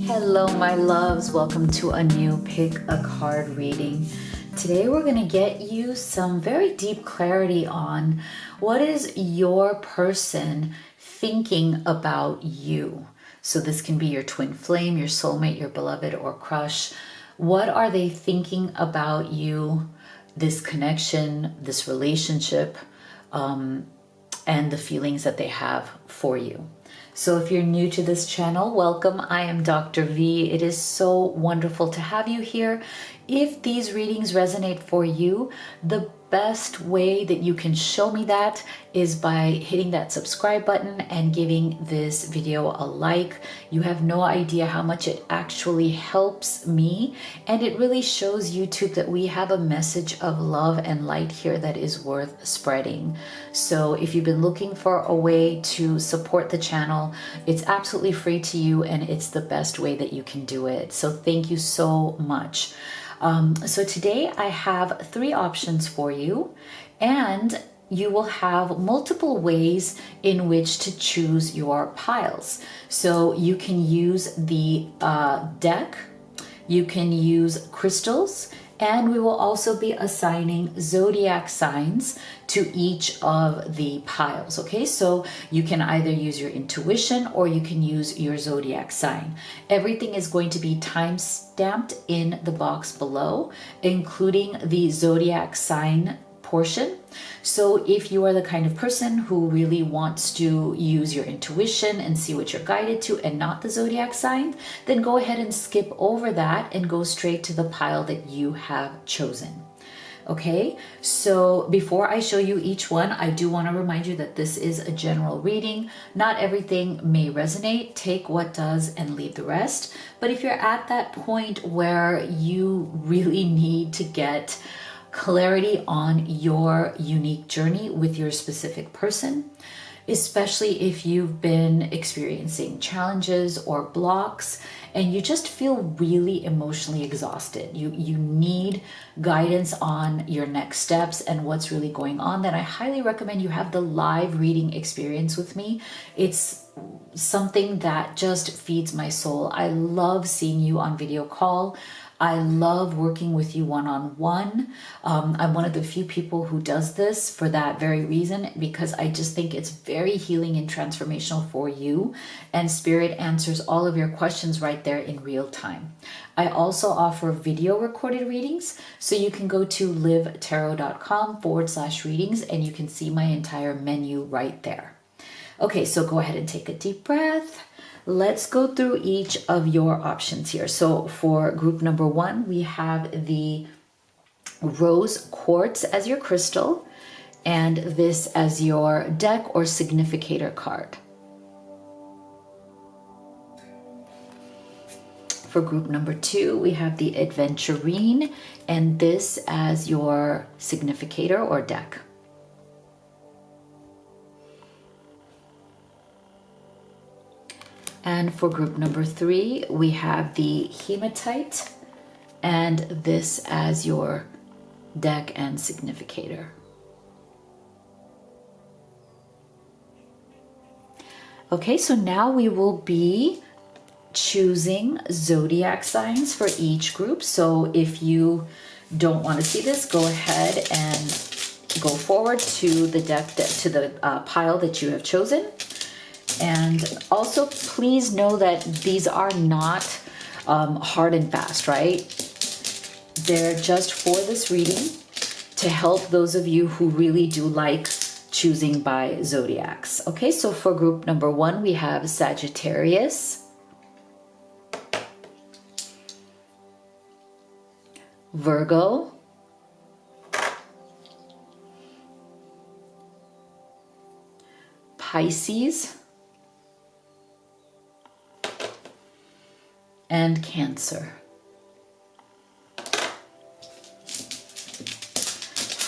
Hello, my loves. Welcome to a new Pick a Card reading. Today, we're going to get you some very deep clarity on what is your person thinking about you. So this can be your twin flame, your soulmate, your beloved, or crush. What are they thinking about you, this connection, this relationship, and the feelings that they have for you? So if you're new to this channel, welcome. I am Dr. V. It is so wonderful to have you here. If these readings resonate for you, the best way that you can show me that is by hitting that subscribe button and giving this video a like. You have no idea how much it actually helps me, and it really shows YouTube that we have a message of love and light here that is worth spreading. So if you've been looking for a way to support the channel, it's absolutely free to you, and it's the best way that you can do it. So thank you so much. So today I have 3 options for you, and you will have multiple ways in which to choose your piles. So you can use the deck, you can use crystals, and we will also be assigning zodiac signs to each of the piles, okay? So you can either use your intuition or you can use your zodiac sign. Everything is going to be time stamped in the box below, including the zodiac sign portion. So if you are the kind of person who really wants to use your intuition and see what you're guided to and not the zodiac sign, then go ahead and skip over that and go straight to the pile that you have chosen. Okay, so before I show you each one, I do want to remind you that this is a general reading. Not everything may resonate. Take what does and leave the rest. But if you're at that point where you really need to get clarity on your unique journey with your specific person, especially if you've been experiencing challenges or blocks and you just feel really emotionally exhausted, you need guidance on your next steps and what's really going on, then I highly recommend you have the live reading experience with me. It's something that just feeds my soul. I love seeing you on video call. I love working with you one-on-one. I'm one of the few people who does this for that very reason, because I just think it's very healing and transformational for you, and Spirit answers all of your questions right there in real time. I also offer video recorded readings, so you can go to livetarot.com/readings and you can see my entire menu right there. Okay, so go ahead and take a deep breath. Let's go through each of your options here. So for group number 1, we have the rose quartz as your crystal and this as your deck or significator card. For group number 2, we have the aventurine and this as your significator or deck. And for group number 3, we have the hematite and this as your deck and significator. Okay, so now we will be choosing zodiac signs for each group. So if you don't want to see this, go ahead and go forward to the deck, to the pile that you have chosen. And also, please know that these are not hard and fast, right? They're just for this reading to help those of you who really do like choosing by zodiacs. Okay, so for group number 1, we have Sagittarius, Virgo, Pisces, and Cancer.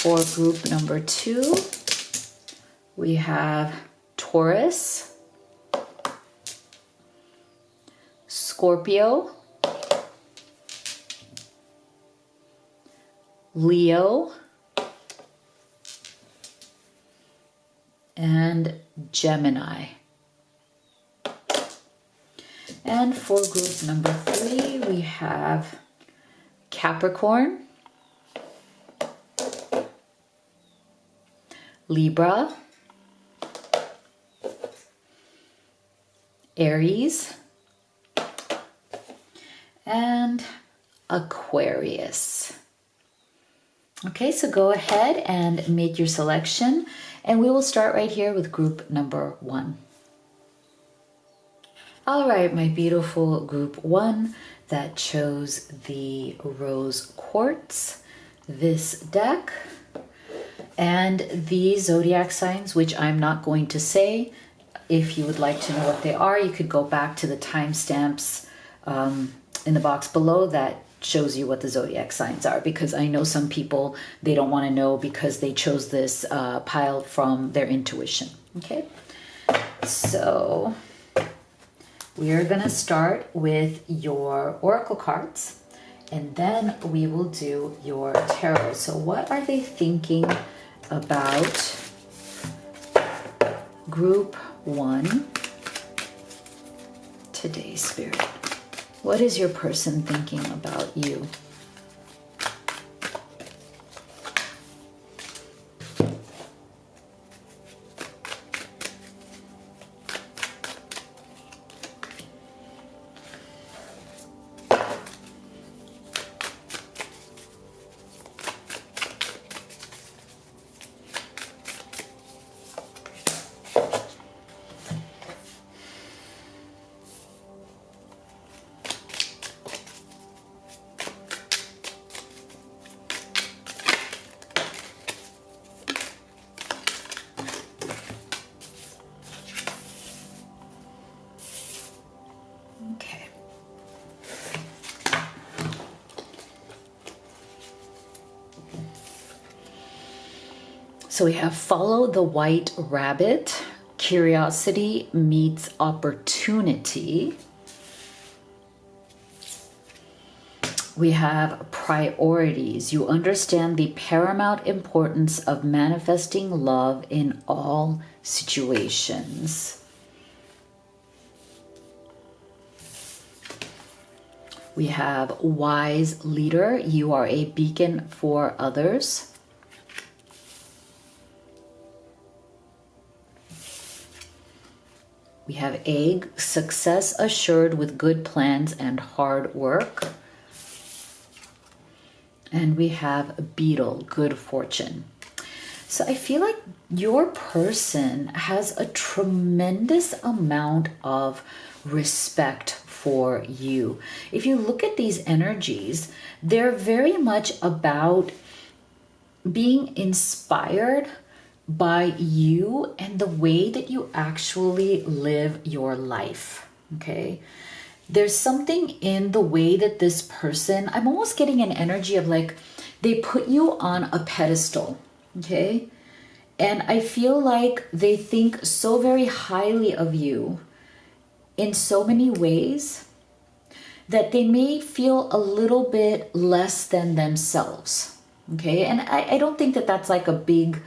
For group number 2, we have Taurus, Scorpio, Leo, and Gemini. And for group number 3, we have Capricorn, Libra, Aries, and Aquarius. Okay, so go ahead and make your selection, and we will start right here with group number 1. All right, my beautiful group 1 that chose the rose quartz, this deck, and the zodiac signs, which I'm not going to say. If you would like to know what they are, you could go back to the timestamps in the box below that shows you what the zodiac signs are, because I know some people, they don't want to know because they chose this pile from their intuition. Okay, so we are going to start with your oracle cards, and then we will do your tarot. So what are they thinking about group 1 today, Spirit? What is your person thinking about you? So we have follow the white rabbit, curiosity meets opportunity. We have priorities. You understand the paramount importance of manifesting love in all situations. We have wise leader. You are a beacon for others. We have egg, success assured with good plans and hard work. And we have beetle, good fortune. So I feel like your person has a tremendous amount of respect for you. If you look at these energies, they're very much about being inspired by you and the way that you actually live your life. Okay, there's something in the way that this person, I'm almost getting an energy of like they put you on a pedestal. Okay, and I feel like they think so very highly of you in so many ways that they may feel a little bit less than themselves. Okay, and I don't think that that's like a big,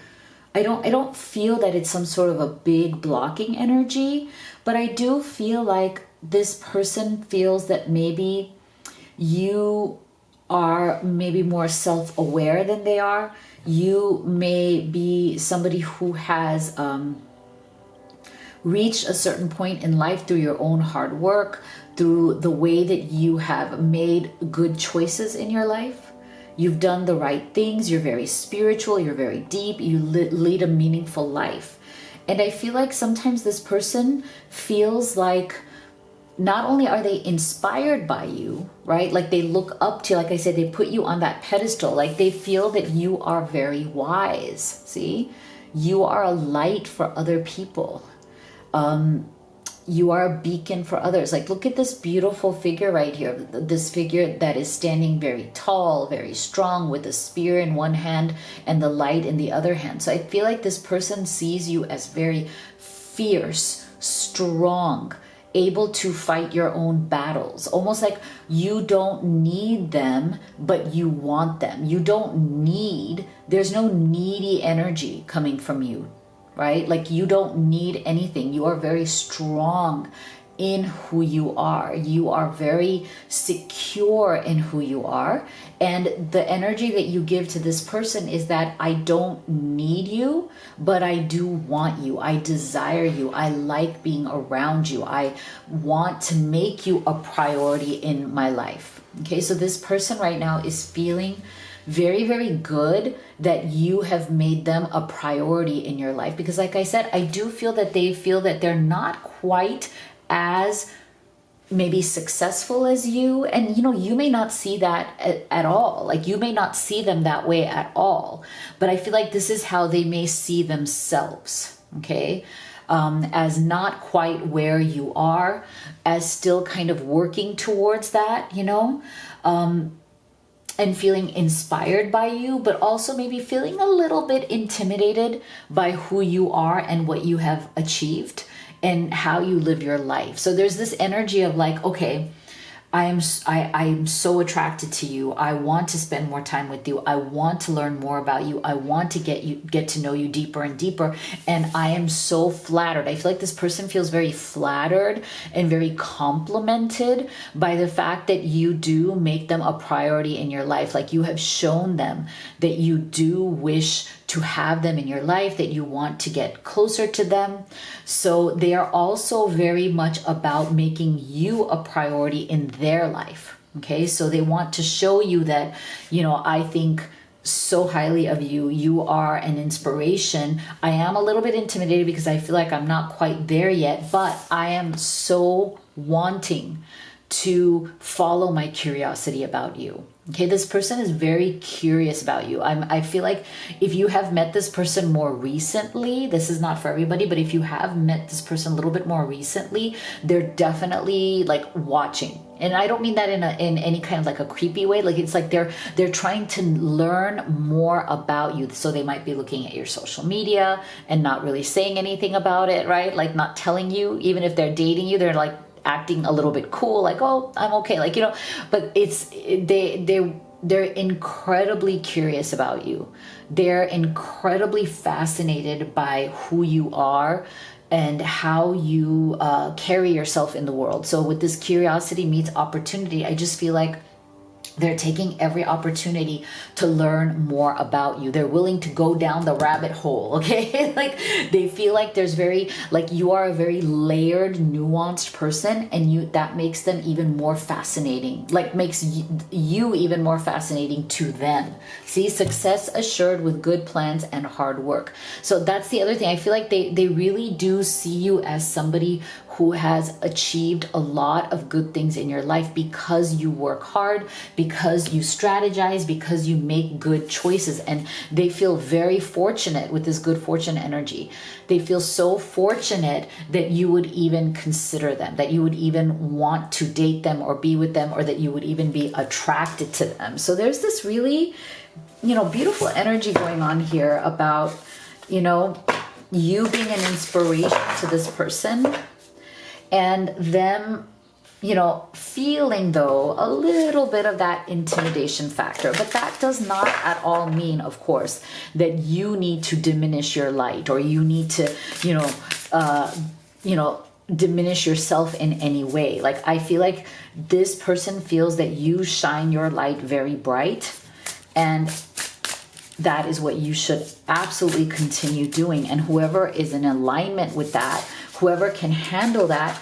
I don't feel that it's some sort of a big blocking energy, but I do feel like this person feels that maybe you are maybe more self-aware than they are. You may be somebody who has reached a certain point in life through your own hard work, through the way that you have made good choices in your life. You've done the right things. You're very spiritual. You're very deep. You lead a meaningful life. And I feel like sometimes this person feels like not only are they inspired by you, right? Like they look up to you. Like I said, they put you on that pedestal. Like they feel that you are very wise. See, you are a light for other people. You are a beacon for others. Like, look at this beautiful figure right here. This figure that is standing very tall, very strong, with a spear in one hand and the light in the other hand. So I feel like this person sees you as very fierce, strong, able to fight your own battles. Almost like you don't need them, but you want them. You don't need, there's no needy energy coming from you. Right? Like you don't need anything. You are very strong in who you are. You are very secure in who you are. And the energy that you give to this person is that I don't need you, but I do want you. I desire you. I like being around you. I want to make you a priority in my life. Okay, so this person right now is feeling very, very good that you have made them a priority in your life. Because like I said, I do feel that they feel that they're not quite as maybe successful as you. And you may not see that at all. Like you may not see them that way at all. But I feel like this is how they may see themselves. Okay. As not quite where you are, as still kind of working towards that, and feeling inspired by you, but also maybe feeling a little bit intimidated by who you are and what you have achieved and how you live your life. So there's this energy of like, okay, I am so attracted to you. I want to spend more time with you. I want to learn more about you. I want to get to know you deeper and deeper. And I am so flattered. I feel like this person feels very flattered and very complimented by the fact that you do make them a priority in your life. Like you have shown them that you do wish to have them in your life, that you want to get closer to them. So they are also very much about making you a priority in their life. Okay, so they want to show you that, I think so highly of you. You are an inspiration. I am a little bit intimidated because I feel like I'm not quite there yet, but I am so wanting to follow my curiosity about you. Okay, this person is very curious about you. I feel like if you have met this person more recently, this is not for everybody, but if you have met this person a little bit more recently, they're definitely like watching. And I don't mean that in any kind of like a creepy way. Like it's like they're trying to learn more about you. So they might be looking at your social media and not really saying anything about it, right? Like not telling you, even if they're dating you, they're like acting a little bit cool, like, oh, I'm okay, like, but they're incredibly curious about you. They're incredibly fascinated by who you are and how you carry yourself in the world. So with this curiosity meets opportunity, I just feel like they're taking every opportunity to learn more about you. They're willing to go down the rabbit hole, okay? Like they feel like you are a very layered, nuanced person, and that makes them even more fascinating, like makes you even more fascinating to them. See, success assured with good plans and hard work. So that's the other thing. I feel like they really do see you as somebody who has achieved a lot of good things in your life because you work hard, because you strategize, because you make good choices. And they feel very fortunate with this good fortune energy. They feel so fortunate that you would even consider them, that you would even want to date them or be with them, or that you would even be attracted to them. So there's this really, beautiful energy going on here about, you being an inspiration to this person, and them, feeling though a little bit of that intimidation factor. But that does not at all mean, of course, that you need to diminish your light, or you need to, diminish yourself in any way. Like I feel like this person feels that you shine your light very bright, and that is what you should absolutely continue doing. And whoever is in alignment with that, whoever can handle that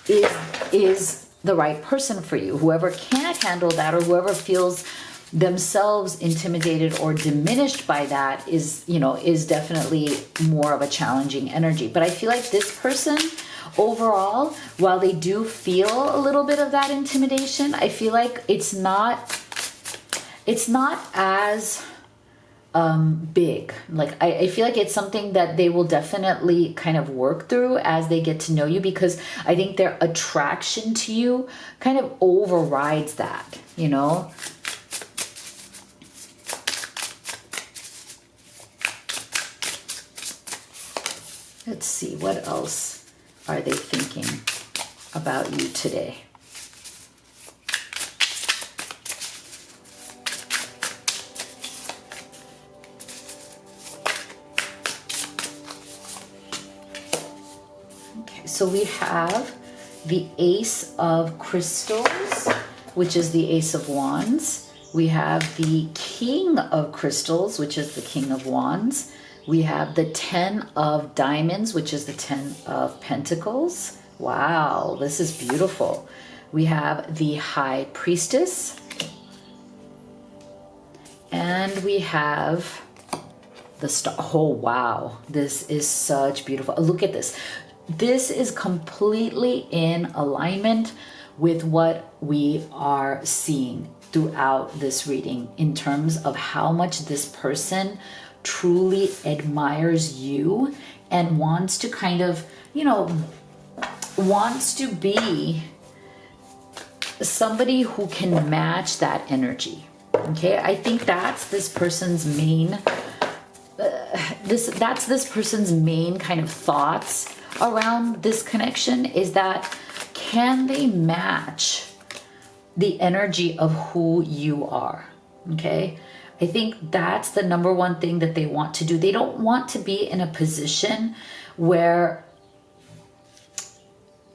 is the right person for you. Whoever can't handle that, or whoever feels themselves intimidated or diminished by that is definitely more of a challenging energy. But I feel like this person overall, while they do feel a little bit of that intimidation, I feel like it's not as big. Like I feel like it's something that they will definitely kind of work through as they get to know you, because I think their attraction to you kind of overrides that, Let's see, what else are they thinking about you today? So we have the Ace of Crystals, which is the Ace of Wands. We have the King of Crystals, which is the King of Wands. We have the 10 of Diamonds, which is the 10 of Pentacles. Wow, this is beautiful. We have the High Priestess. And we have the Star. Oh, wow. This is such beautiful. Look at this. This is completely in alignment with what we are seeing throughout this reading in terms of how much this person truly admires you and wants to kind of, you know, wants to be somebody who can match that energy. Okay, I think that's this person's main that's this person's main kind of thoughts around this connection, is that can they match the energy of who you are? Okay, I think that's the number one thing that they want to do. They don't want to be in a position where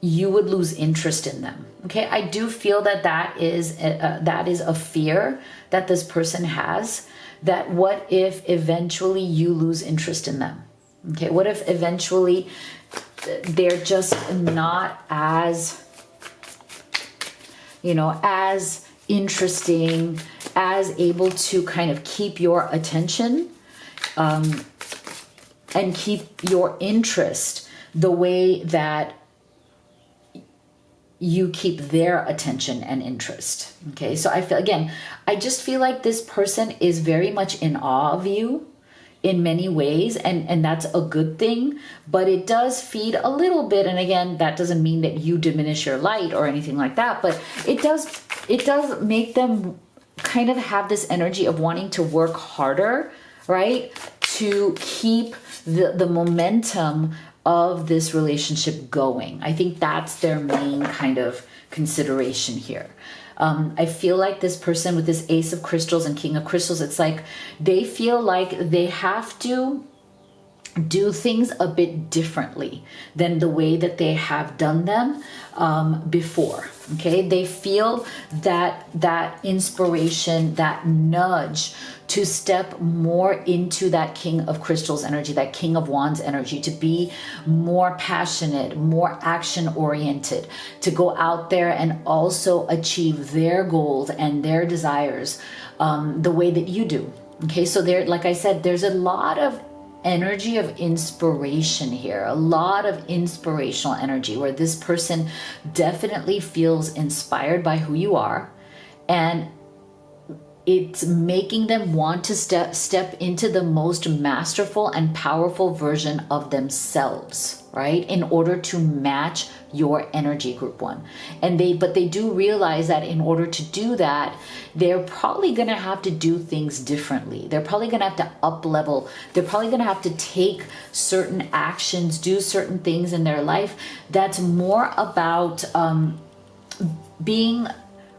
you would lose interest in them. Okay, I do feel that that is a fear that this person has, that what if eventually you lose interest in them? Okay, what if eventually they're just not as, you know, as interesting, as able to kind of keep your attention and keep your interest the way that you keep their attention and interest. Okay, so I feel, again, I just feel like this person is very much in awe of you in many ways, and that's a good thing, but it does feed a little bit, and again, that doesn't mean that you diminish your light or anything like that, but it does make them kind of have this energy of wanting to work harder, right, to keep the momentum of this relationship going. I think that's their main kind of consideration here. I feel like this person with this Ace of Crystals and King of Crystals, it's like they feel like they have to do things a bit differently than the way that they have done them before. Okay, they feel that inspiration, that nudge to step more into that King of Crystals energy, that King of Wands energy, to be more passionate, more action oriented, to go out there and also achieve their goals and their desires the way that you do. Okay, so there, like I said, there's a lot of energy of inspiration here, a lot of inspirational energy where this person definitely feels inspired by who you are, and it's making them want to step into the most masterful and powerful version of themselves, right, in order to match your energy, group one. And but they do realize that in order to do that, they're probably going to have to do things differently. They're probably going to have to up level. They're probably going to have to take certain actions, do certain things in their life that's more about being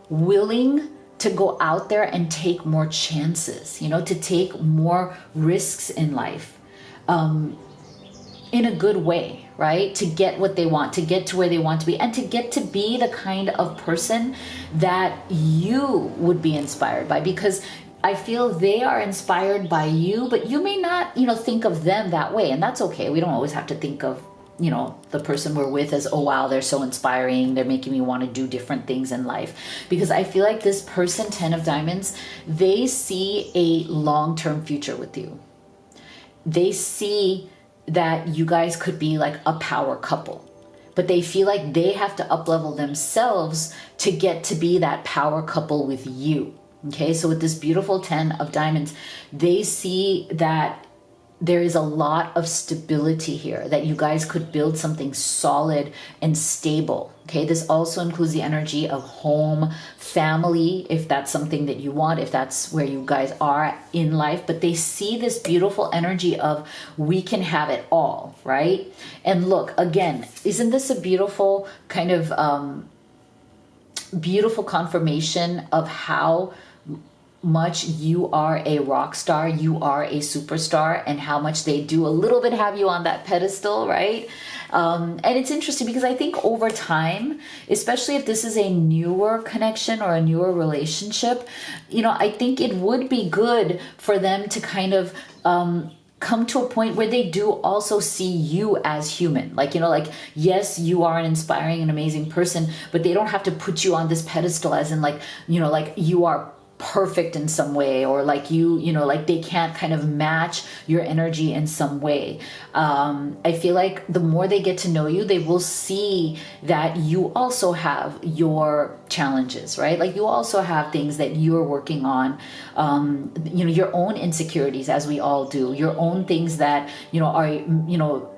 willing to go out there and take more chances, you know, to take more risks in life in a good way, right? To get what they want, to get to where they want to be, and to get to be the kind of person that you would be inspired by, because I feel they are inspired by you, but you may not, you know, think of them that way, and that's okay. We don't always have to think of, you know, the person we're with as, oh wow, they're so inspiring, they're making me want to do different things in life. Because I feel like this person, 10 of Diamonds, they see a long-term future with you. They see that you guys could be like a power couple, but they feel like they have to up-level themselves to get to be that power couple with you. Okay, so with this beautiful 10 of Diamonds, they see that there is a lot of stability here, that you guys could build something solid and stable. Okay, this also includes the energy of home, family, if that's something that you want, if that's where you guys are in life. But they see this beautiful energy of we can have it all, right? And look, again, isn't this a beautiful kind of beautiful confirmation of how much you are a rock star, you are a superstar, and how much they do a little bit have you on that pedestal, right? And it's interesting because I think over time, especially if this is a newer connection or a newer relationship, you know, I think it would be good for them to kind of come to a point where they do also see you as human. Like, you know, like, yes, you are an inspiring and amazing person, but they don't have to put you on this pedestal as in, like, you know, like you are perfect in some way, or like you know, like they can't kind of match your energy in some way. I feel like the more they get to know you, they will see that you also have your challenges, right? Like you also have things that you're working on, you know, your own insecurities, as we all do, your own things that, you know, are, you know,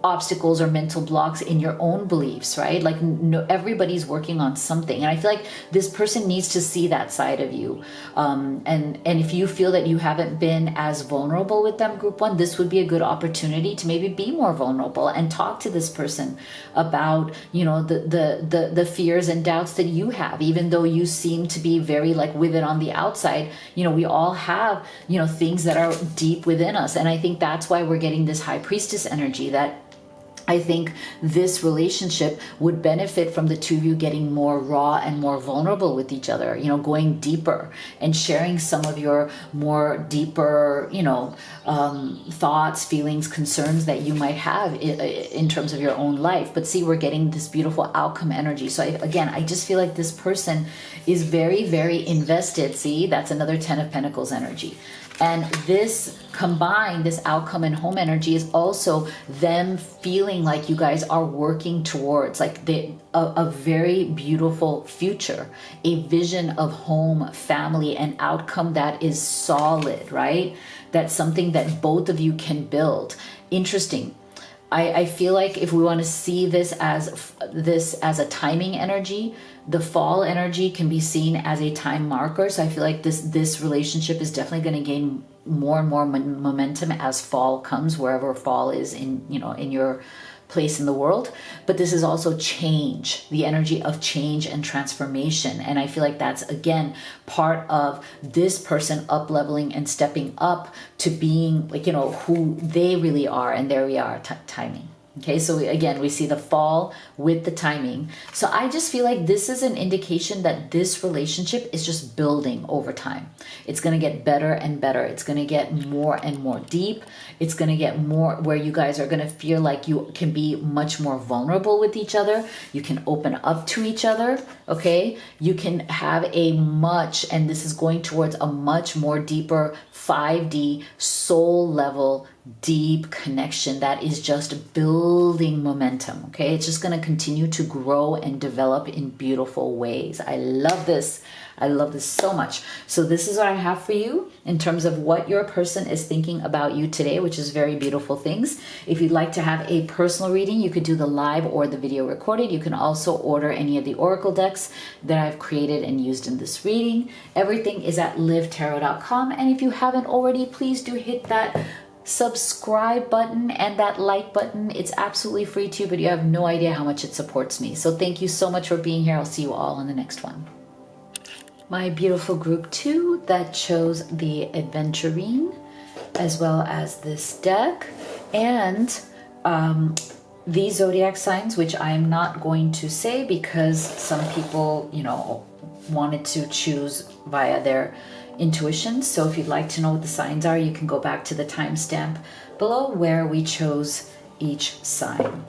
obstacles or mental blocks in your own beliefs, right? Like, no, everybody's working on something, and I feel like this person needs to see that side of you. And if you feel that you haven't been as vulnerable with them, group one, this would be a good opportunity to maybe be more vulnerable and talk to this person about, you know, the fears and doubts that you have, even though you seem to be very like with it on the outside. You know, we all have, you know, things that are deep within us, and I think that's why we're getting this high priestess energy, that I think this relationship would benefit from the two of you getting more raw and more vulnerable with each other, you know, going deeper and sharing some of your more deeper, you know, thoughts, feelings, concerns that you might have in terms of your own life. But see, we're getting this beautiful outcome energy. So again, I just feel like this person is very, very invested. See, that's another 10 of Pentacles energy. And this combined, this outcome and home energy, is also them feeling like you guys are working towards like a very beautiful future, a vision of home, family, and outcome that is solid, right? That's something that both of you can build. Interesting. I feel like if we want to see this as a timing energy, the fall energy can be seen as a time marker. So I feel like this relationship is definitely going to gain more and more momentum as fall comes, wherever fall is in, you know, in your place in the world. But this is also change, the energy of change and transformation. And I feel like that's, again, part of this person up leveling and stepping up to being, like, you know, who they really are. And there we are, timing. Okay, so again, we see the fall with the timing. So I just feel like this is an indication that this relationship is just building over time. It's going to get better and better. It's going to get more and more deep. It's going to get more where you guys are going to feel like you can be much more vulnerable with each other. You can open up to each other, okay? You can have a much, and this is going towards a much more deeper 5D soul level deep connection that is just building momentum. Okay, it's just going to continue to grow and develop in beautiful ways. I love this. I love this so much. So this is what I have for you in terms of what your person is thinking about you today, which is very beautiful things. If you'd like to have a personal reading, you could do the live or the video recorded. You can also order any of the oracle decks that I've created and used in this reading. Everything is at livetarot.com. And if you haven't already, please do hit that subscribe button and that like button. It's absolutely free to you, but you have no idea how much it supports me. So thank you so much for being here. I'll see you all in the next one. My beautiful group 2 that chose the Adventurine, as well as this deck, and these Zodiac signs, which I am not going to say because some people, you know, wanted to choose via their intuition. So if you'd like to know what the signs are, you can go back to the timestamp below where we chose each sign.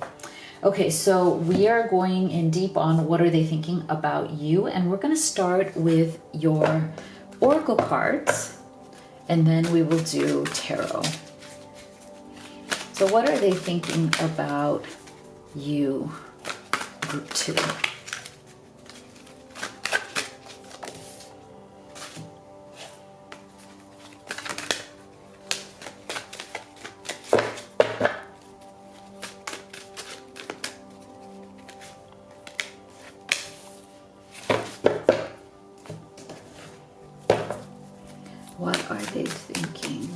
Okay, so we are going in deep on what are they thinking about you, and we're going to start with your oracle cards, and then we will do tarot. So what are they thinking about you, group 2? What are they thinking?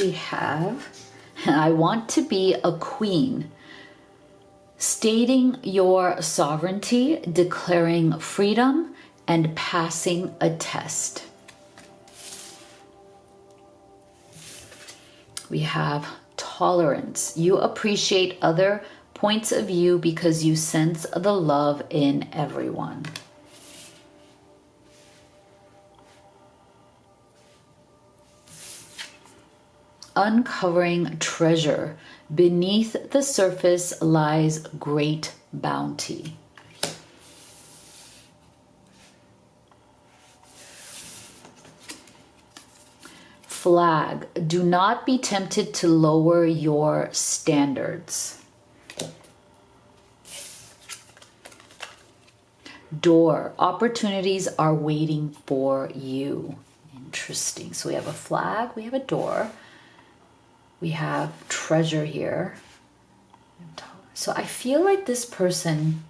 we have, I want to be a queen, stating your sovereignty, declaring freedom, and passing a test. We have tolerance. You appreciate other points of view because you sense the love in everyone. Uncovering treasure. Beneath the surface lies great bounty. Flag. Do not be tempted to lower your standards. Door. Opportunities are waiting for you. Interesting. So we have a flag, we have a door, we have treasure here. So I feel like this person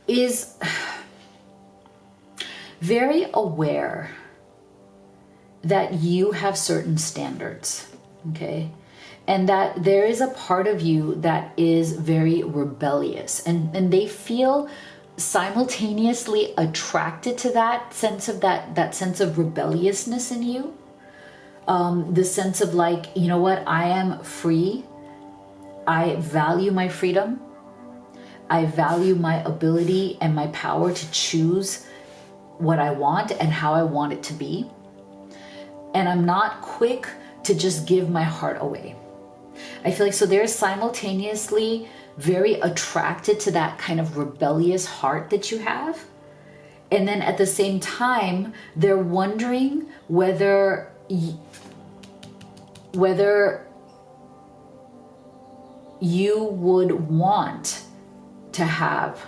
is very aware that you have certain standards, okay? And that there is a part of you that is very rebellious, and they feel simultaneously attracted to that sense of rebelliousness in you. The sense of like, you know what, I am free. I value my freedom. I value my ability and my power to choose what I want and how I want it to be. And I'm not quick to just give my heart away. I feel like so they're simultaneously very attracted to that kind of rebellious heart that you have. And then at the same time, they're wondering whether you would want to have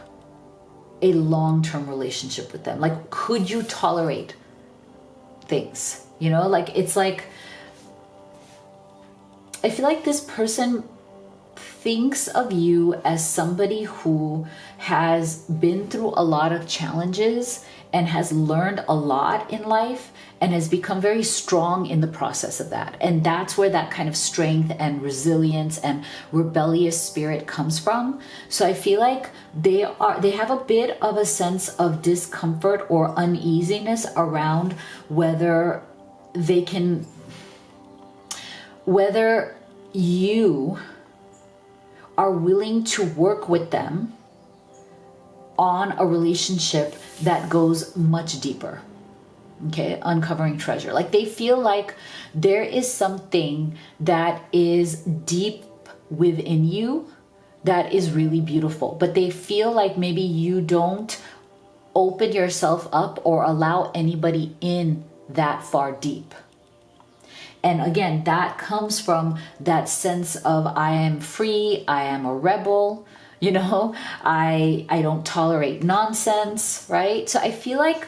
a long-term relationship with them. Like, could you tolerate things? You know, like, it's like, I feel like this person thinks of you as somebody who has been through a lot of challenges and has learned a lot in life and has become very strong in the process of that. And that's where that kind of strength and resilience and rebellious spirit comes from. So I feel like they have a bit of a sense of discomfort or uneasiness around whether you are willing to work with them on a relationship that goes much deeper. Okay, uncovering treasure. Like, they feel like there is something that is deep within you that is really beautiful, but they feel like maybe you don't open yourself up or allow anybody in that far deep. And again, that comes from that sense of, I am free, I am a rebel, you know, I don't tolerate nonsense, right? So I feel like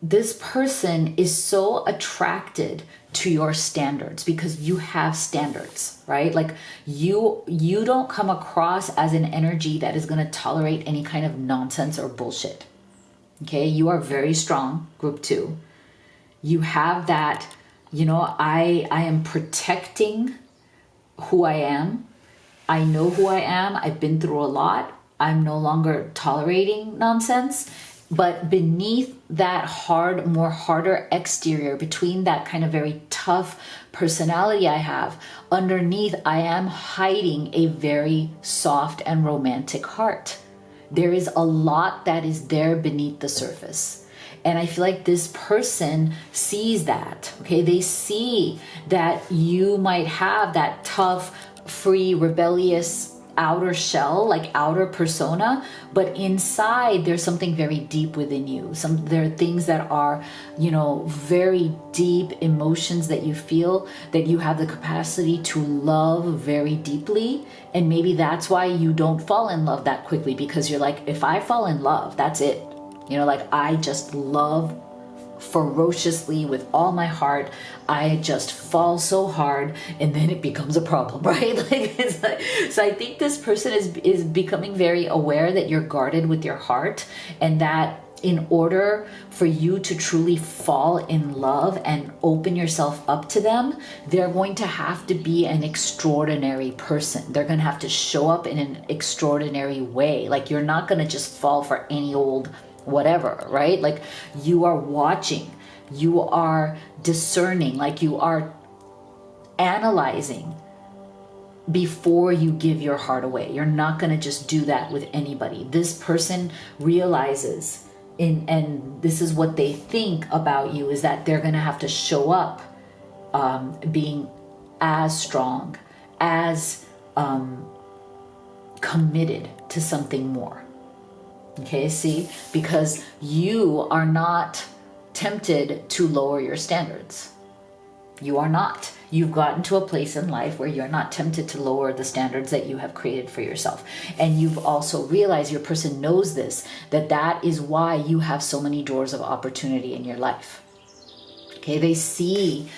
this person is so attracted to your standards because you have standards, right? Like, you don't come across as an energy that is going to tolerate any kind of nonsense or bullshit. Okay, you are very strong, group 2. You have that, you know, I am protecting who I am. I know who I am. I've been through a lot. I'm no longer tolerating nonsense. But beneath that harder exterior, between that kind of very tough personality I have, underneath I am hiding a very soft and romantic heart. There is a lot that is there beneath the surface. And I feel like this person sees that, okay? They see that you might have that tough, free, rebellious outer shell, like outer persona, but inside there's something very deep within you. There are things that are, you know, very deep emotions that you feel, that you have the capacity to love very deeply. And maybe that's why you don't fall in love that quickly, because you're like, if I fall in love, that's it. You know, like, I just love ferociously with all my heart. I just fall so hard, and then it becomes a problem, right? So I think this person is becoming very aware that you're guarded with your heart, and that in order for you to truly fall in love and open yourself up to them, they're going to have to be an extraordinary person. They're going to have to show up in an extraordinary way. Like, you're not going to just fall for any old whatever, right? Like, you are watching, you are discerning, like you are analyzing before you give your heart away. You're not going to just do that with anybody. This person realizes and this is what they think about you, is that they're going to have to show up being as strong, as committed to something more. Okay, see? Because you are not tempted to lower your standards. You are not. You've gotten to a place in life where you're not tempted to lower the standards that you have created for yourself. And you've also realized, your person knows this, that is why you have so many doors of opportunity in your life. Okay, they see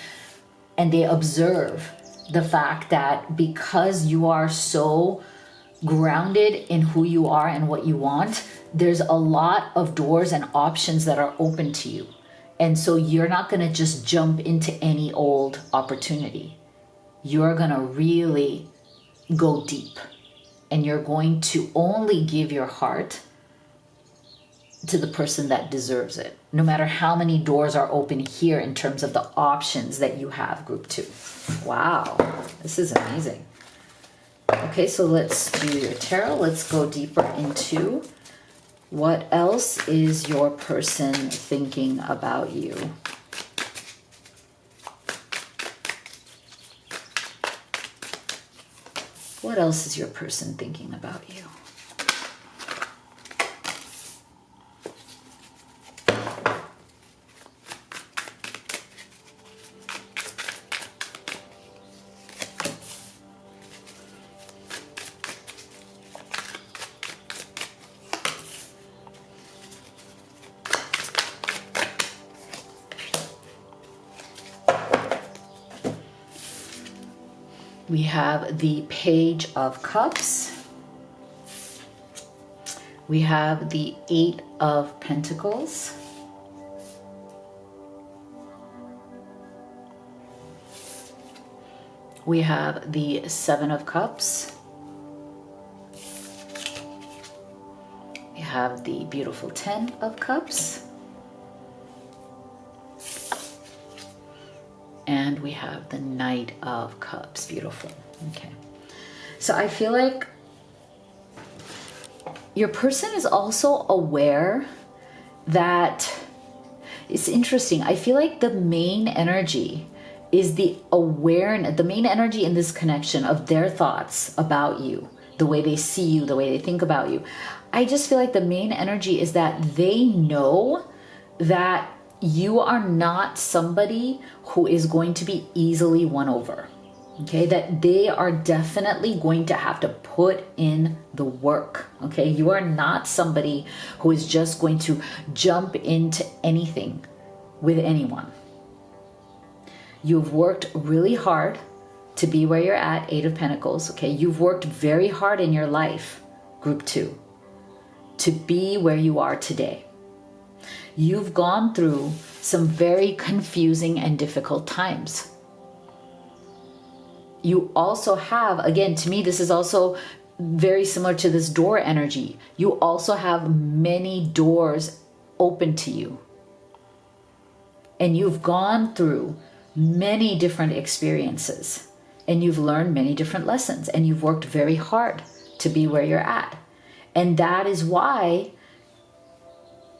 and they observe the fact that because you are so grounded in who you are and what you want, there's a lot of doors and options that are open to you. And so you're not going to just jump into any old opportunity. You're going to really go deep, and you're going to only give your heart to the person that deserves it, no matter how many doors are open here in terms of the options that you have, group 2. Wow, this is amazing. Okay, so let's do your tarot. Let's go deeper into what else is your person thinking about you. What else is your person thinking about you? We have the Page of Cups. We have the 8 of Pentacles. We have the 7 of Cups. We have the beautiful 10 of Cups. And we have the Knight of Cups. Beautiful. Okay. So I feel like your person is also aware that it's interesting. I feel like the main energy is the awareness, the main energy in this connection of their thoughts about you, the way they see you, the way they think about you. I just feel like the main energy is that they know that you are not somebody who is going to be easily won over. Okay, that they are definitely going to have to put in the work. Okay, you are not somebody who is just going to jump into anything with anyone. You've worked really hard to be where you're at, 8 of Pentacles. Okay, you've worked very hard in your life, group 2, to be where you are today. You've gone through some very confusing and difficult times. You also have, again, to me, this is also very similar to this door energy. You also have many doors open to you. And you've gone through many different experiences. And you've learned many different lessons. And you've worked very hard to be where you're at. And that is why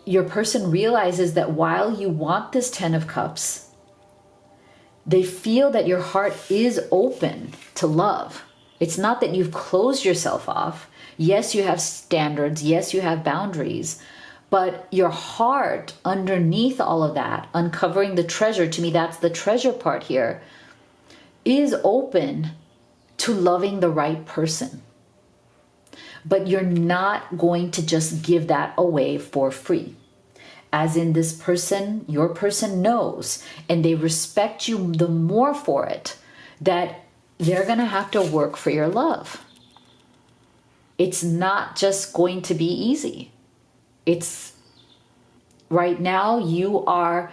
your person realizes that while you want this 10 of Cups, they feel that your heart is open to love. It's not that you've closed yourself off. Yes, you have standards. Yes, you have boundaries. But your heart underneath all of that, uncovering the treasure, to me, that's the treasure part here, is open to loving the right person. But you're not going to just give that away for free. As in, this person, your person knows, and they respect you the more for it, that they're going to have to work for your love. It's not just going to be easy. It's right now you are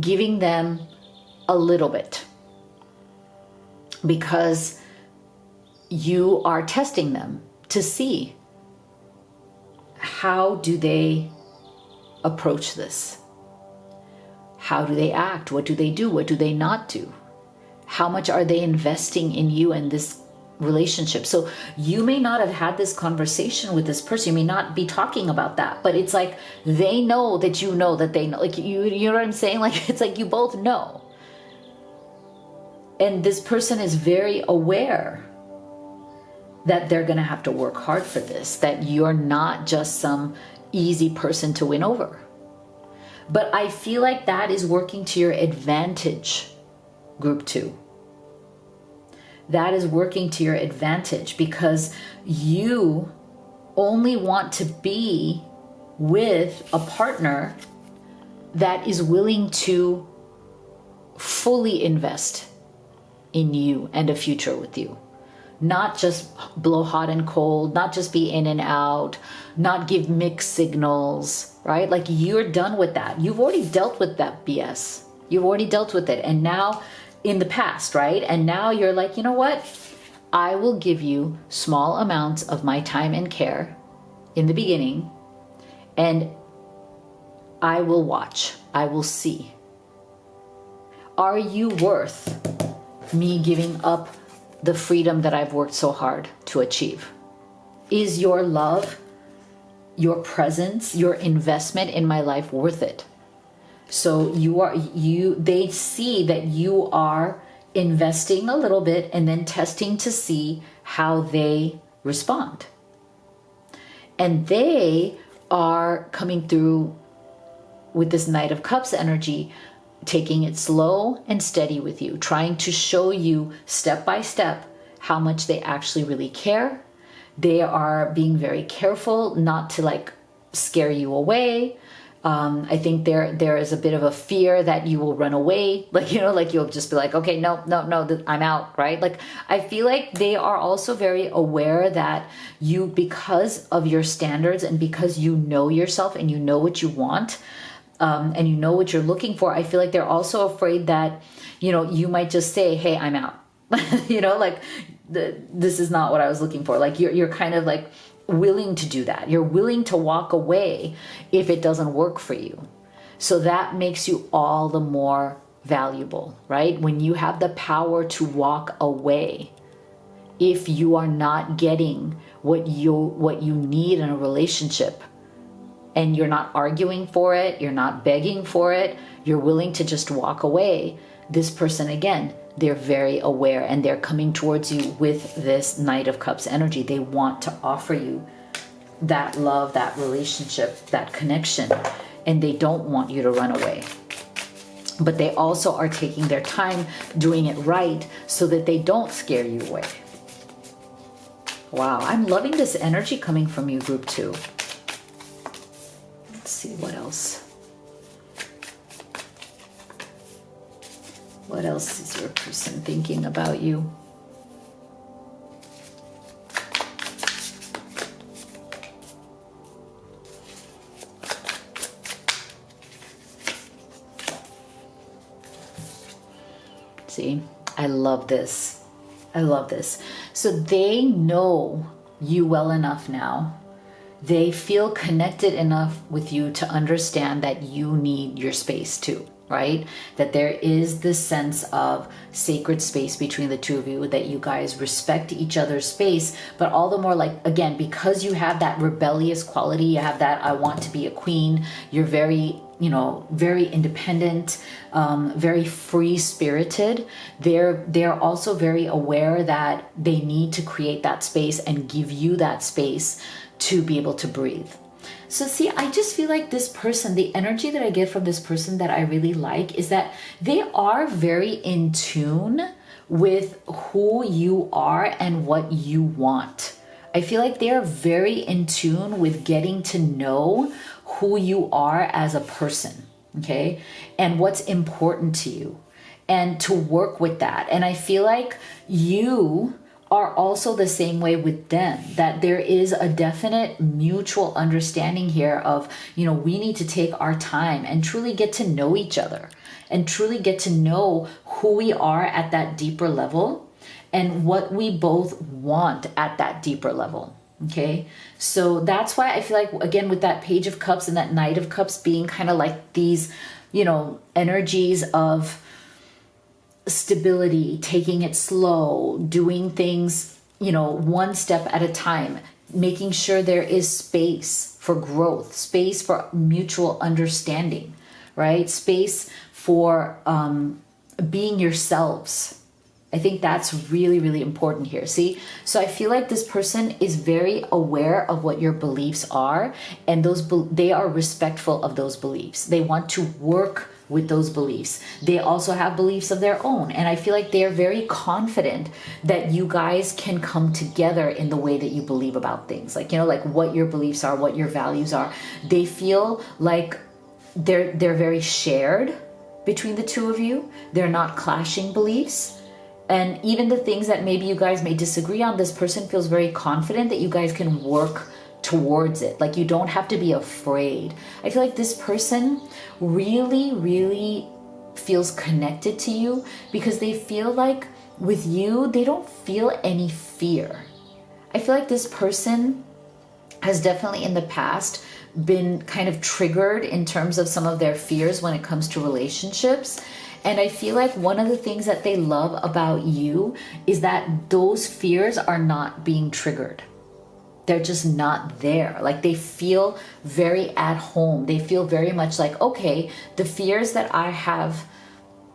giving them a little bit because you are testing them to see how do they approach this? How do they act? What do they do? What do they not do? How much are they investing in you and this relationship? So you may not have had this conversation with this person. You may not be talking about that, but it's like they know that you know that they know. Like you know what I'm saying? Like it's like you both know. And this person is very aware that they're going to have to work hard for this, that you're not just some easy person to win over. But I feel like that is working to your advantage, group 2. That is working to your advantage because you only want to be with a partner that is willing to fully invest in you and a future with you. Not just blow hot and cold, not just be in and out, not give mixed signals, right? Like you're done with that. You've already dealt with that BS. You've already dealt with it. And now in the past, right? And now you're like, you know what? I will give you small amounts of my time and care in the beginning, and I will watch. I will see. Are you worth me giving up the freedom that I've worked so hard to achieve? Is your love, your presence, your investment in my life worth it? So they see that you are investing a little bit and then testing to see how they respond. And they are coming through with this Knight of Cups energy, taking it slow and steady with you, trying to show you step by step how much they actually really care. They are being very careful not to like scare you away. I think there is a bit of a fear that you will run away. Like, like you'll just be like, okay, no, I'm out, right? Like, I feel like they are also very aware that you, because of your standards and because you know yourself and you know what you want, and you know what you're looking for, I feel like they're also afraid that, you might just say, hey, I'm out. This is not what I was looking for. Like you're kind of like willing to do that. You're willing to walk away if it doesn't work for you. So that makes you all the more valuable, right? When you have the power to walk away if you are not getting what you need in a relationship, and you're not arguing for it, you're not begging for it, you're willing to just walk away. This person, again, they're very aware and they're coming towards you with this Knight of Cups energy. They want to offer you that love, that relationship, that connection, and they don't want you to run away. But they also are taking their time doing it right so that they don't scare you away. Wow, I'm loving this energy coming from you, group 2. Let's see what else. What else is your person thinking about you? See, I love this. I love this. So they know you well enough now. They feel connected enough with you to understand that you need your space too, right? That there is this sense of sacred space between the two of you, that you guys respect each other's space, but all the more, like, again, because you have that rebellious quality, you have that I want to be a queen, you're very, very independent, very free-spirited. They're also very aware that they need to create that space and give you that space to be able to breathe. So see, I just feel like this person, the energy that I get from this person that I really like is that they are very in tune with who you are and what you want. I feel like they are very in tune with getting to know who you are as a person, okay? And what's important to you, and to work with that. And I feel like you are also the same way with them, that there is a definite mutual understanding here of, you know, we need to take our time and truly get to know each other and truly get to know who we are at that deeper level and what we both want at that deeper level. Okay, so that's why I feel like, again, with that Page of Cups and that Knight of Cups being kind of like these, you know, energies of stability, taking it slow, doing things, you know, one step at a time, making sure there is space for growth, space for mutual understanding, right? Space for being yourselves. I think that's really, really important here. See, so I feel like this person is very aware of what your beliefs are, and they are respectful of those beliefs. They want to work with those beliefs. They also have beliefs of their own, and I feel like they're very confident that you guys can come together in the way that you believe about things. Like, you know, like what your beliefs are, what your values are. They feel like they're very shared between the two of you. They're not clashing beliefs. And even the things that maybe you guys may disagree on, this person feels very confident that you guys can work towards it. Like, you don't have to be afraid. I feel like this person really, really feels connected to you because they feel like with you, they don't feel any fear. I feel like this person has definitely in the past been kind of triggered in terms of some of their fears when it comes to relationships. And I feel like one of the things that they love about you is that those fears are not being triggered. They're just not there. Like, they feel very at home. They feel very much like, okay, the fears that I have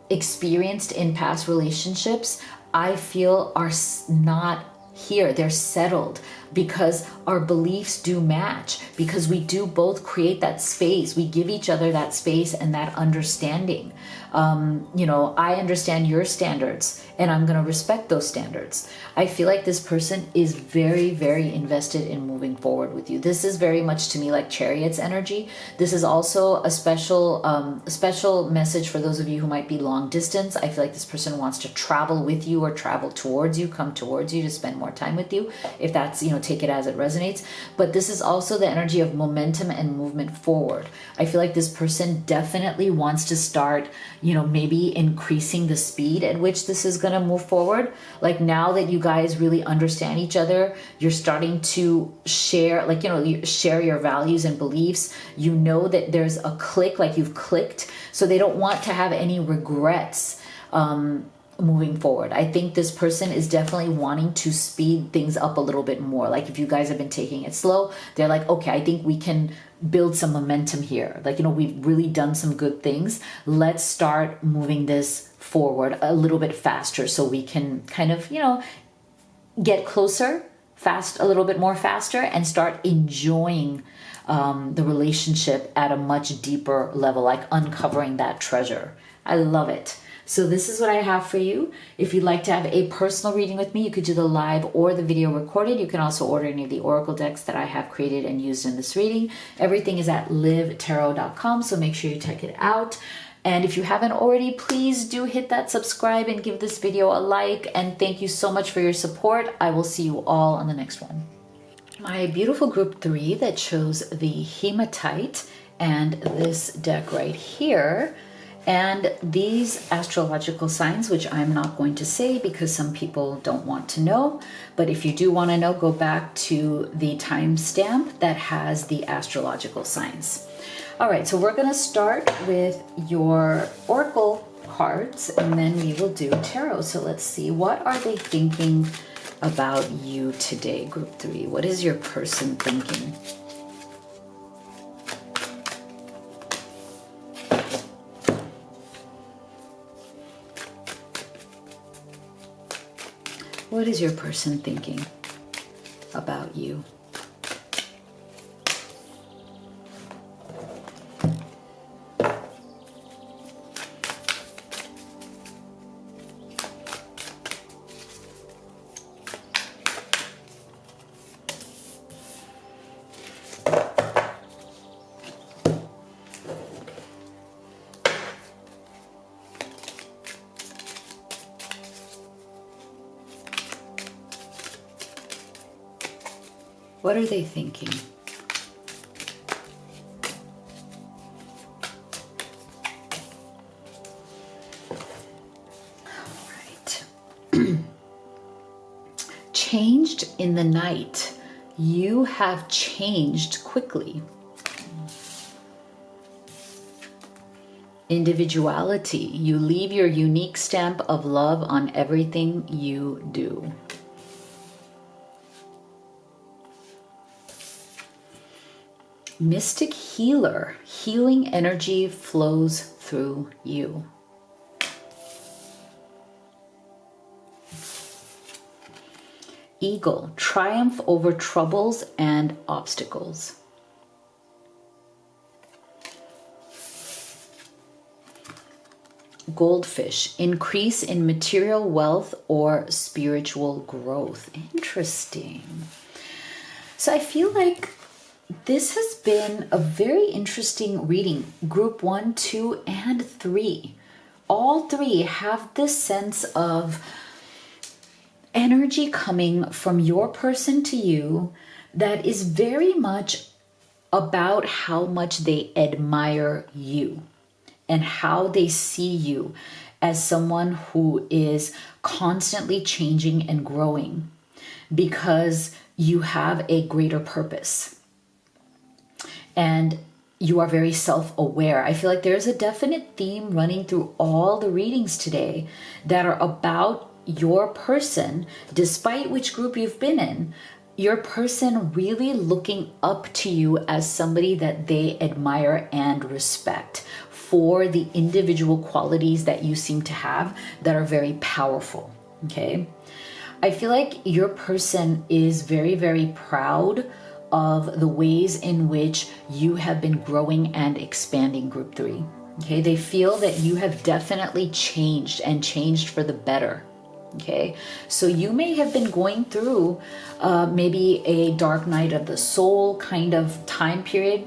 experienced in past relationships, I feel are not here. They're settled because our beliefs do match, because we do both create that space. We give each other that space and that understanding. You know, I understand your standards and I'm going to respect those standards. I feel like this person is very, very invested in moving forward with you. This is very much to me like Chariot's energy. This is also a special message for those of you who might be long distance. I feel like this person wants to travel with you or travel towards you, come towards you to spend more time with you. If that's, you know, take it as it resonates. But this is also the energy of momentum and movement forward. I feel like this person definitely wants to start, you know, maybe increasing the speed at which this is going to move forward. Like, now that you guys really understand each other, you're starting to share, like, you know, you share your values and beliefs. You know that there's a click, like you've clicked. So they don't want to have any regrets moving forward. I think this person is definitely wanting to speed things up a little bit more. Like, if you guys have been taking it slow, they're like, okay, I think we can build some momentum here. Like, you know, we've really done some good things. Let's start moving this forward a little bit faster so we can kind of, you know, get closer, a little bit more faster, and start enjoying the relationship at a much deeper level, like uncovering that treasure. I love it. So this is what I have for you. If you'd like to have a personal reading with me, you could do the live or the video recorded. You can also order any of the oracle decks that I have created and used in this reading. Everything is at livetarot.com, so make sure you check it out. And if you haven't already, please do hit that subscribe and give this video a like. And thank you so much for your support. I will see you all on the next one. My beautiful group 3 that chose the Hematite and this deck right here, and these astrological signs, which I'm not going to say because some people don't want to know. But if you do want to know, go back to the timestamp that has the astrological signs. All right, so we're going to start with your oracle cards, and then we will do tarot. So let's see, what are they thinking about you today, group 3? What is your person thinking? What is your person thinking about you? What are they thinking? All right. Changed in the night. You have changed quickly. Individuality. You leave your unique stamp of love on everything you do. Mystic healer. Healing energy flows through you. Eagle. Triumph over troubles and obstacles. Goldfish. Increase in material wealth or spiritual growth. Interesting. So I feel like this has been a very interesting reading. Group 1, 2, and 3. All three have this sense of energy coming from your person to you that is very much about how much they admire you and how they see you as someone who is constantly changing and growing because you have a greater purpose. And you are very self-aware. I feel like there's a definite theme running through all the readings today that are about your person, despite which group you've been in, your person really looking up to you as somebody that they admire and respect for the individual qualities that you seem to have that are very powerful, okay? I feel like your person is very, very proud of the ways in which you have been growing and expanding group 3, okay? They feel that you have definitely changed and changed for the better, okay? So you may have been going through maybe a dark night of the soul kind of time period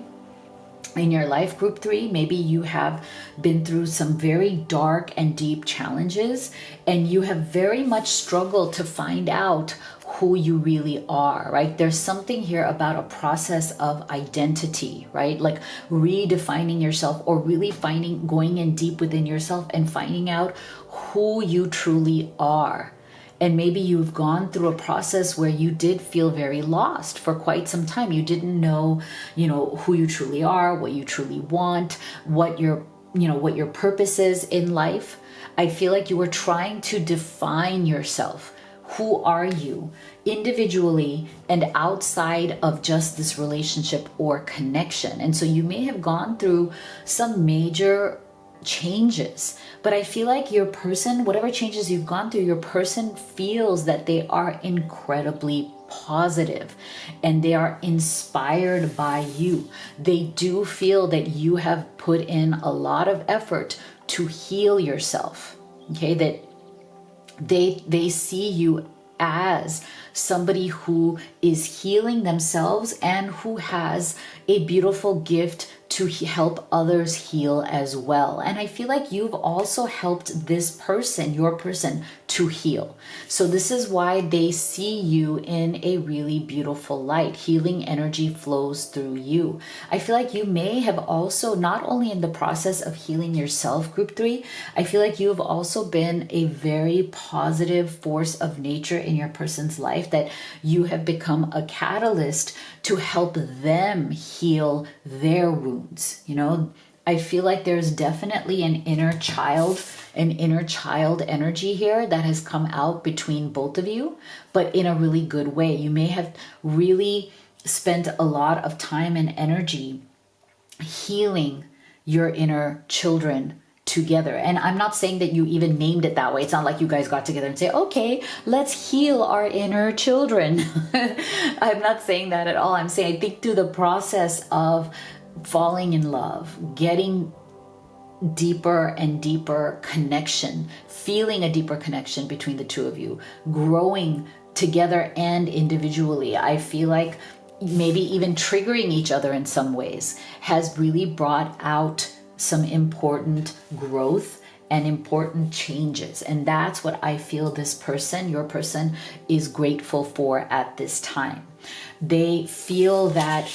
in your life, group 3. Maybe you have been through some very dark and deep challenges and you have very much struggled to find out who you really are, right? There's something here about a process of identity, right? Like redefining yourself or really going in deep within yourself and finding out who you truly are. And maybe you've gone through a process where you did feel very lost for quite some time. You didn't know, who you truly are, what you truly want, what your purpose is in life. I feel like you were trying to define yourself. Who are you individually and outside of just this relationship or connection? And so you may have gone through some major changes, but I feel like your person, whatever changes you've gone through, your person feels that they are incredibly positive and they are inspired by you. They do feel that you have put in a lot of effort to heal yourself, okay? That they see you as somebody who is healing themselves and who has a beautiful gift to help others heal as well. And I feel like you've also helped this person, your person, to heal. So this is why they see you in a really beautiful light. Healing energy flows through you. I feel like you may have also, not only in the process of healing yourself, group 3, I feel like you've also been a very positive force of nature in your person's life, that you have become a catalyst to help them heal their wounds. I feel like there's definitely an inner child energy here that has come out between both of you, but in a really good way. You may have really spent a lot of time and energy healing your inner children together. And I'm not saying that you even named it that way. It's not like you guys got together and say, okay, let's heal our inner children. I'm not saying that at all. I'm saying, I think through the process of falling in love, getting deeper and deeper connection, feeling a deeper connection between the two of you, growing together and individually, I feel like maybe even triggering each other in some ways has really brought out some important growth and important changes. And that's what I feel this person, your person, is grateful for at this time. They feel that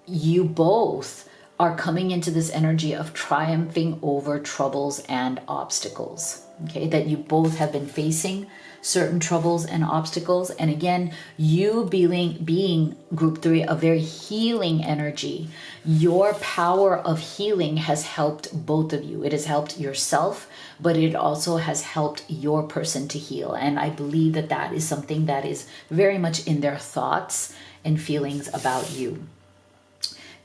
you both are coming into this energy of triumphing over troubles and obstacles. Okay, that you both have been facing certain troubles and obstacles. And again, you being group 3, a very healing energy, your power of healing has helped both of you. It has helped yourself, but it also has helped your person to heal. And I believe that that is something that is very much in their thoughts and feelings about you.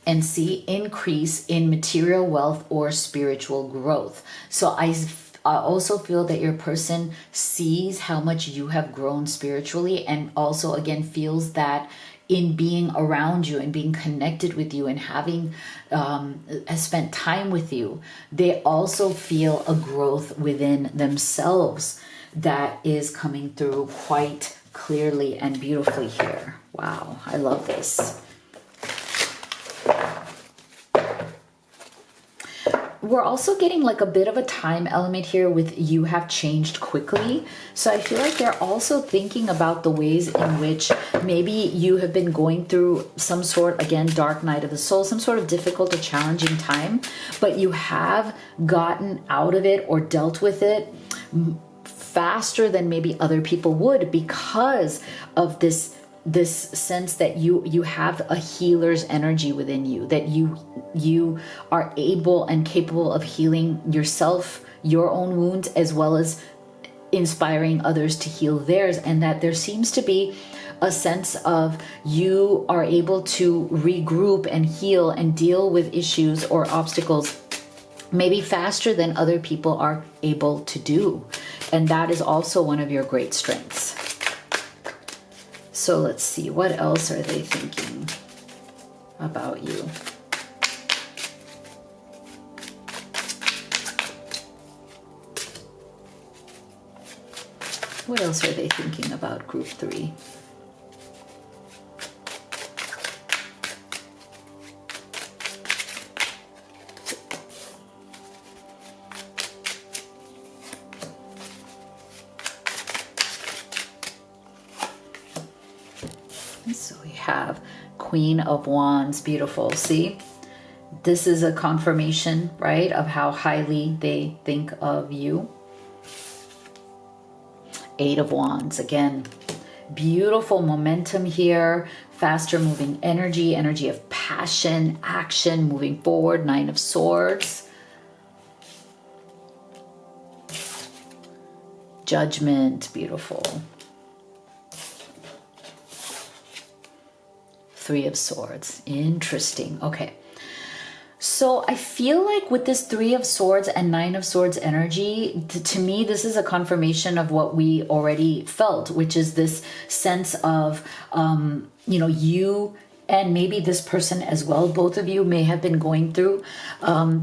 And see, increase in material wealth or spiritual growth. So I also feel that your person sees how much you have grown spiritually, and also again feels that in being around you and being connected with you and having has spent time with you, they also feel a growth within themselves that is coming through quite clearly and beautifully here. Wow, I love this. We're also getting like a bit of a time element here with you have changed quickly. So I feel like they're also thinking about the ways in which maybe you have been going through some sort, again, dark night of the soul, some sort of difficult or challenging time, but you have gotten out of it or dealt with it faster than maybe other people would, because of this sense that you have a healer's energy within you, that you are able and capable of healing yourself, your own wounds, as well as inspiring others to heal theirs. And that there seems to be a sense of you are able to regroup and heal and deal with issues or obstacles maybe faster than other people are able to do. And that is also one of your great strengths. So let's see, what else are they thinking about you? What else are they thinking about group 3? So we have Queen of Wands, beautiful. See, this is a confirmation, right, of how highly they think of you. 8 of Wands, again, beautiful momentum here, faster moving energy, energy of passion, action, moving forward. 9 of Swords. Judgment, beautiful. 3 of Swords, interesting. Okay, so I feel like with this 3 of Swords and 9 of Swords energy, to me, this is a confirmation of what we already felt, which is this sense of, you and maybe this person as well, both of you may have been going through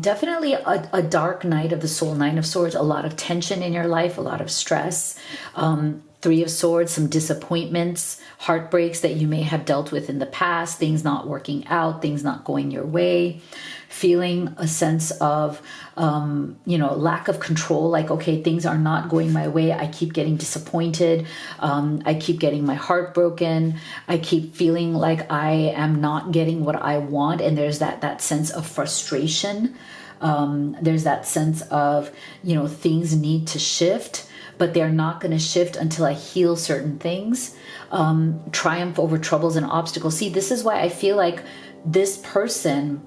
definitely a dark night of the soul. 9 of Swords, a lot of tension in your life, a lot of stress. 3 of Swords, some disappointments, heartbreaks that you may have dealt with in the past, things not working out, things not going your way, feeling a sense of, lack of control, like, okay, things are not going my way. I keep getting disappointed. I keep getting my heart broken. I keep feeling like I am not getting what I want. And there's that sense of frustration. There's that sense of, things need to shift, but they're not going to shift until I heal certain things. Triumph over troubles and obstacles. See, this is why I feel like this person,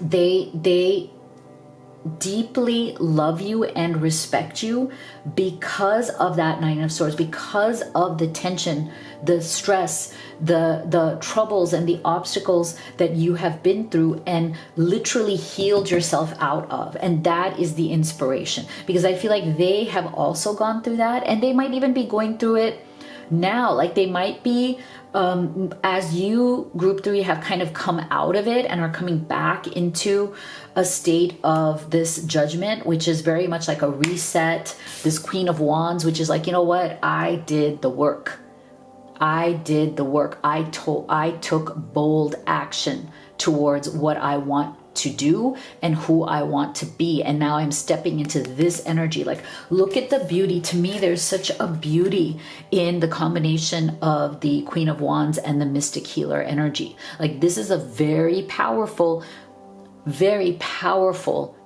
they deeply love you and respect you because of that 9 of Swords, because of the tension, the stress, the troubles and the obstacles that you have been through and literally healed yourself out of. And that is the inspiration, because I feel like they have also gone through that, and they might even be going through it now. Like they might be, as you group 3 have kind of come out of it and are coming back into a state of this Judgment, which is very much like a reset. This Queen of Wands, which is like, you know what? I did the work. I did the work. I took bold action towards what I want to do and who I want to be. And now I'm stepping into this energy. Like, look at the beauty. To me, there's such a beauty in the combination of the Queen of Wands and the Mystic Healer energy. Like, this is a very powerful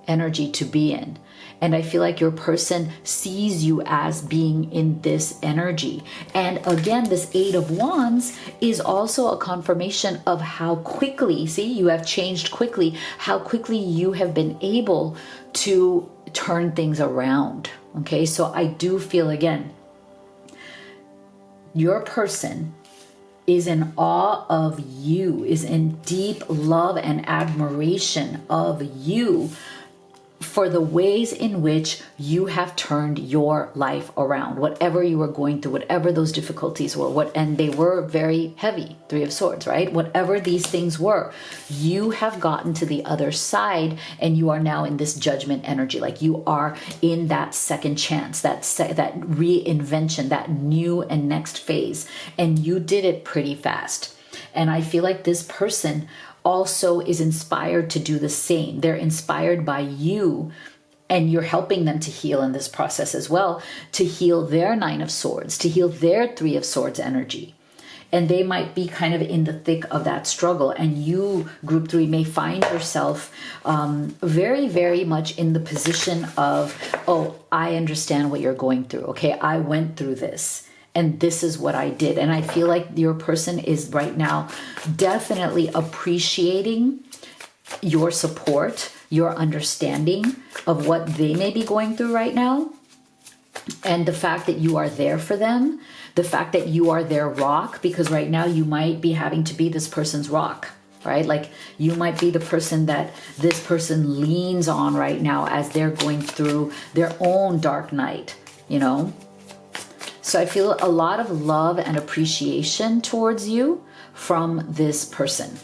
energy to be in. And I feel like your person sees you as being in this energy. And again, this Eight of Wands is also a confirmation of how quickly, see, you have changed quickly, how quickly you have been able to turn things around. Okay, so I do feel, again, your person is in awe of you, is in deep love and admiration of you for the ways in which you have turned your life around, whatever you were going through, whatever those difficulties were, and they were very heavy, Three of Swords, right? Whatever these things were, you have gotten to the other side, and you are now in this judgment energy. Like, you are in that second chance, that reinvention, that new and next phase, and you did it pretty fast. And I feel like this person also is inspired to do the same. They're inspired by you, and you're helping them to heal in this process as well, to heal their Nine of Swords, to heal their Three of Swords energy. And they might be kind of in the thick of that struggle, and you, Group 3, may find yourself very, very much in the position of, oh, I understand what you're going through. Okay, I went through this, and this is what I did. And I feel like your person is right now definitely appreciating your support, your understanding of what they may be going through right now. And the fact that you are there for them, the fact that you are their rock, because right now you might be having to be this person's rock, right? Like, you might be the person that this person leans on right now as they're going through their own dark night, you know? So I feel a lot of love and appreciation towards you from this person.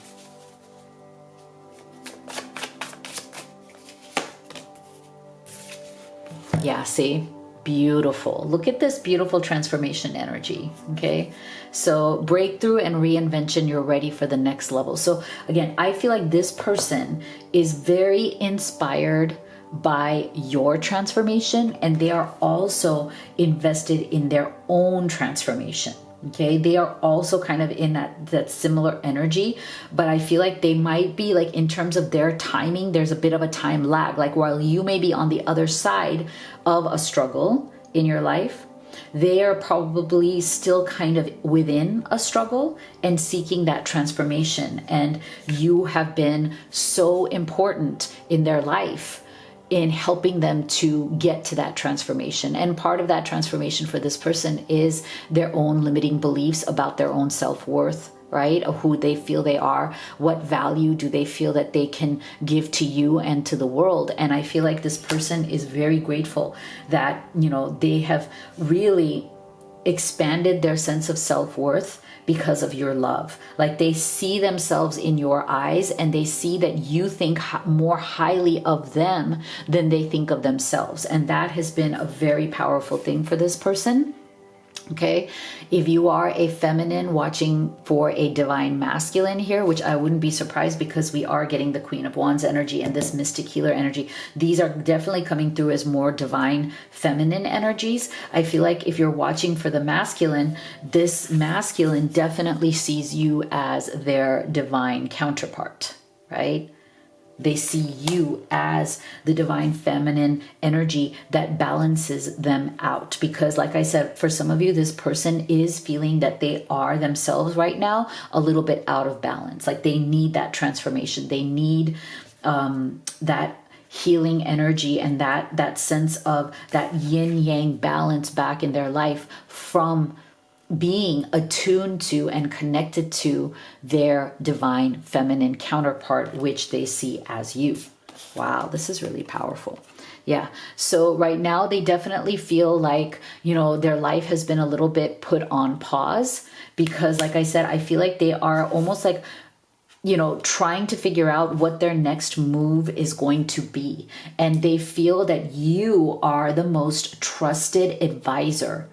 Yeah, see? Beautiful. Look at this beautiful transformation energy, okay? So breakthrough and reinvention, you're ready for the next level. So again, I feel like this person is very inspired by your transformation, and they are also invested in their own transformation. Okay, they are also kind of in that similar energy, but I feel like they might be, like, in terms of their timing, there's a bit of a time lag. Like, while you may be on the other side of a struggle in your life, they are probably still kind of within a struggle and seeking that transformation. And you have been so important in their life in helping them to get to that transformation. And part of that transformation for this person is their own limiting beliefs about their own self-worth, right? Of who they feel they are, what value do they feel that they can give to you and to the world. And I feel like this person is very grateful that, you know, they have really expanded their sense of self-worth because of your love. Like, they see themselves in your eyes, and they see that you think more highly of them than they think of themselves. And that has been a very powerful thing for this person. Okay, if you are a feminine watching for a divine masculine here, which I wouldn't be surprised, because we are getting the Queen of Wands energy and this Mystic Healer energy. These are definitely coming through as more divine feminine energies. I feel like if you're watching for the masculine, this masculine definitely sees you as their divine counterpart, right? They see you as the divine feminine energy that balances them out. Because, like I said, for some of you, this person is feeling that they are themselves right now a little bit out of balance. Like, they need that transformation. They need that healing energy and that sense of that yin yang balance back in their life from being attuned to and connected to their divine feminine counterpart, which they see as you. Wow, this is really powerful. Yeah. So right now they definitely feel like, you know, their life has been a little bit put on pause because, like I said, I feel like they are almost like, you know, trying to figure out what their next move is going to be. And they feel that you are the most trusted advisor.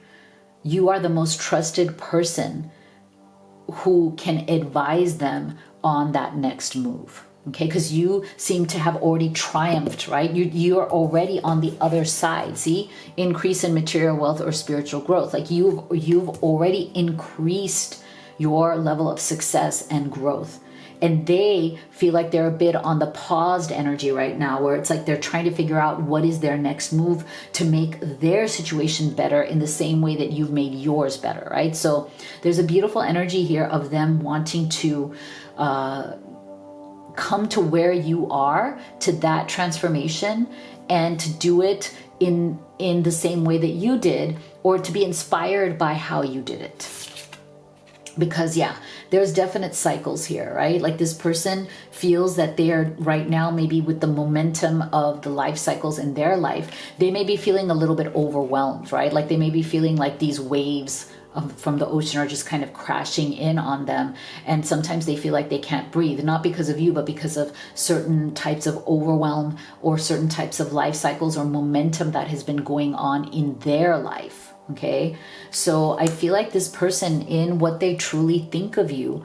You are the most trusted person who can advise them on that next move. Okay, because you seem to have already triumphed, right? You are already on the other side. See, increase in material wealth or spiritual growth. Like you've already increased your level of success and growth. And they feel like they're a bit on the paused energy right now, where it's like they're trying to figure out what is their next move to make their situation better in the same way that you've made yours better, right? So there's a beautiful energy here of them wanting to come to where you are, to that transformation, and to do it in the same way that you did, or to be inspired by how you did it. Because yeah, there's definite cycles here, right? Like this person feels that they are right now, maybe with the momentum of the life cycles in their life, they may be feeling a little bit overwhelmed, right? Like they may be feeling like these waves from the ocean are just kind of crashing in on them. And sometimes they feel like they can't breathe, not because of you, but because of certain types of overwhelm or certain types of life cycles or momentum that has been going on in their life. Okay, so I feel like this person, in what they truly think of you,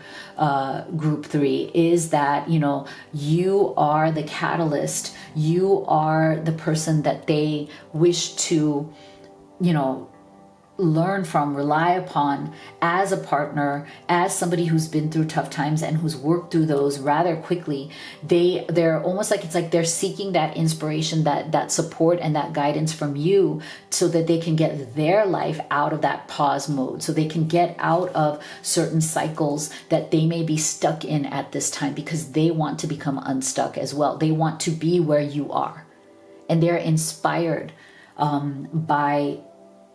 group 3, is that, you know, you are the catalyst. You are the person that they wish to, you know, learn from, rely upon as a partner, as somebody who's been through tough times and who's worked through those rather quickly. They're almost like, it's like they're seeking that inspiration, that support and that guidance from you, so that they can get their life out of that pause mode, so they can get out of certain cycles that they may be stuck in at this time, because they want to become unstuck as well. They want to be where you are, and they're inspired by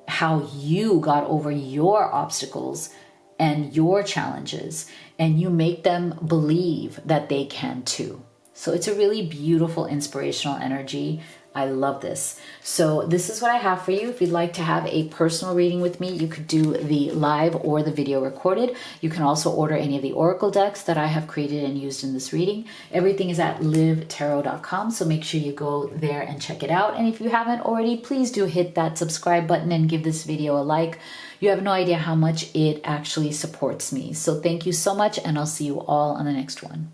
how you got over your obstacles and your challenges, and you make them believe that they can too. So it's a really beautiful, inspirational energy. I love this. So this is what I have for you. If you'd like to have a personal reading with me, you could do the live or the video recorded. You can also order any of the oracle decks that I have created and used in this reading. Everything is at livetarot.com, so make sure you go there and check it out. And if you haven't already, please do hit that subscribe button and give this video a like. You have no idea how much it actually supports me. So thank you so much, and I'll see you all on the next one.